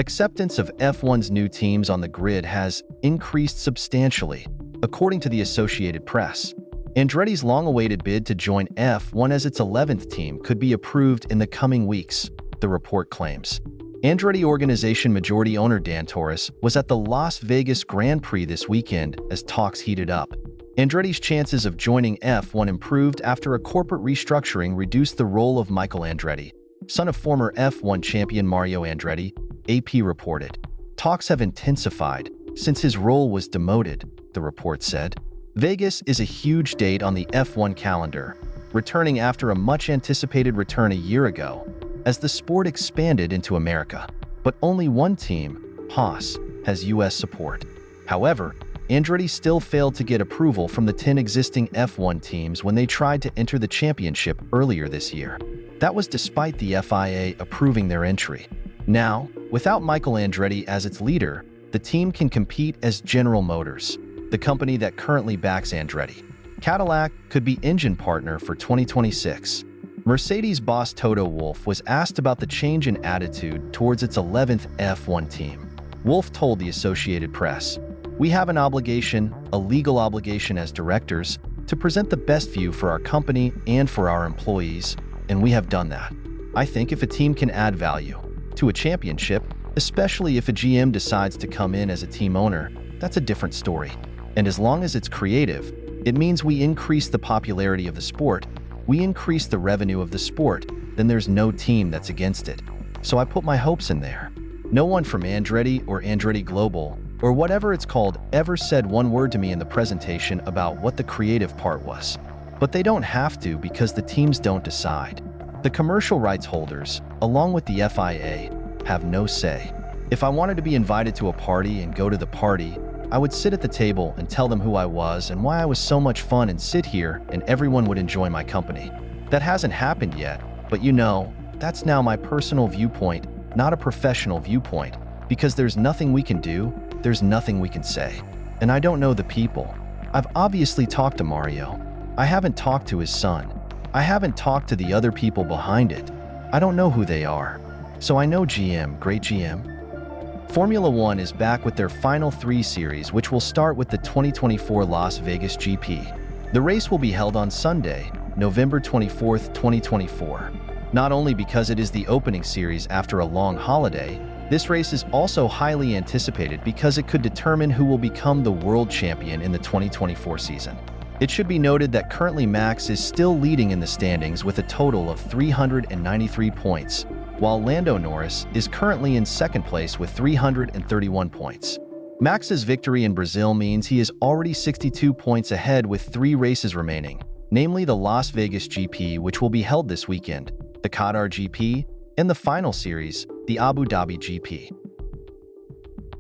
Acceptance of F1's new teams on the grid has increased substantially, according to the Associated Press. Andretti's long-awaited bid to join F1 as its 11th team could be approved in the coming weeks, the report claims. Andretti organization majority owner Dan Torres was at the Las Vegas Grand Prix this weekend as talks heated up. Andretti's chances of joining F1 improved after a corporate restructuring reduced the role of Michael Andretti, son of former F1 champion Mario Andretti, AP reported. Talks have intensified since his role was demoted, the report said. Vegas is a huge date on the F1 calendar, returning after a much-anticipated return a year ago, as the sport expanded into America. But only one team, Haas, has U.S. support. However, Andretti still failed to get approval from the 10 existing F1 teams when they tried to enter the championship earlier this year. That was despite the FIA approving their entry. Now, without Michael Andretti as its leader, the team can compete as General Motors, the company that currently backs Andretti. Cadillac could be engine partner for 2026. Mercedes boss Toto Wolff was asked about the change in attitude towards its 11th F1 team. Wolff told the Associated Press, "We have an obligation, a legal obligation as directors, to present the best view for our company and for our employees, and we have done that. I think if a team can add value to a championship, especially if a GM decides to come in as a team owner, that's a different story. And as long as it's creative, it means we increase the popularity of the sport, we increase the revenue of the sport, then there's no team that's against it. So I put my hopes in there." No one from Andretti or Andretti Global, or whatever it's called, ever said one word to me in the presentation about what the creative part was. But they don't have to because the teams don't decide. The commercial rights holders, along with the FIA, have no say. If I wanted to be invited to a party and go to the party, I would sit at the table and tell them who I was and why I was so much fun and sit here and everyone would enjoy my company. That hasn't happened yet, but you know, that's now my personal viewpoint, not a professional viewpoint, because there's nothing we can do, there's nothing we can say. And I don't know the people. I've obviously talked to Mario. I haven't talked to his son. I haven't talked to the other people behind it. I don't know who they are. So I know GM, great GM. Formula One is back with their final 3 series, which will start with the 2024 Las Vegas GP. The race will be held on Sunday, November 24, 2024. Not only because it is the opening series after a long holiday, this race is also highly anticipated because it could determine who will become the world champion in the 2024 season. It should be noted that currently Max is still leading in the standings with a total of 393 points, while Lando Norris is currently in second place with 331 points. Max's victory in Brazil means he is already 62 points ahead with 3 races remaining, namely the Las Vegas GP, which will be held this weekend, the Qatar GP, and the final series, the Abu Dhabi GP.